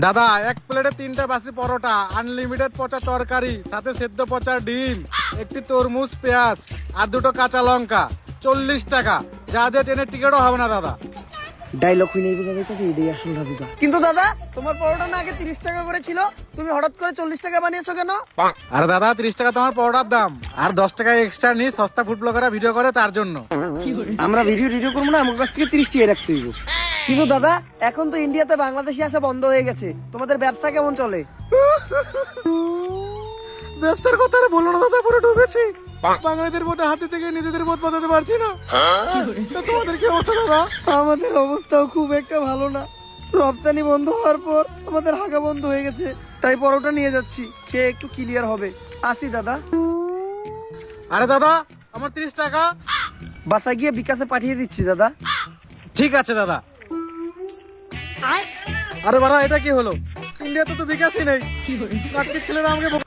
দাদা এক প্লেটে 3টা বাসি পরোটা, আনলিমিটেড পচা তরকারি, সাথে সেদ্ধ পচা ডিম, একটি তরমুজ, পেঁয়াজ আর 2টো কাঁচা লঙ্কা, 40 টাকা। যা দিয়ে ট্রেনের টিকিটও হবে না দাদা। ডায়লগ হই নাই বোঝা যাইতেছে, এটাই আসল দাদা। কিন্তু দাদা তোমার পরোটা না আগে 30 টাকা করে ছিল, তুমি হঠাৎ করে 40 টাকা বানিয়েছো কেন? আর দাদা 30 টাকা তোমার পরোটার দাম, আর 10 টাকা এক্সট্রা নিয়ে সস্তা ফুড ব্লগাররা ভিডিও করে তার জন্য। আমরা ভিডিও করবো না, আমার কাছ থেকে 30 টাকা রাখতে হইব। কিন্তু দাদা এখন তো ইন্ডিয়াতে বাংলাদেশি আসা বন্ধ হয়ে গেছে, তোমাদের ব্যবসা কেমন চলে? ব্যবসার কথা আর বলো না দাদা, পুরো ডুবেছি। বাঙালিদের মধ্যে হাতে থেকে নিজেদের মত বাঁধাতে পারছি না। তো তোমাদের কি অবস্থা দাদা? আমাদের অবস্থাও খুব একটা ভালো না। রপ্তানি বন্ধ হওয়ার পর আমাদের হাগা বন্ধ হয়ে গেছে, তাই পরোটা নিয়ে যাচ্ছি, খেয়ে একটু ক্লিয়ার হবে। আসি দাদা। আরে দাদা আমার 30 টাকা। বাসা গিয়ে বিকাশে পাঠিয়ে দিচ্ছি দাদা। ঠিক আছে দাদা। আরে বাড়া এটা কি হলো? ইন্ডিয়াতে তো বিকাশই নেই। নাটকের ছেলেরা আমাকে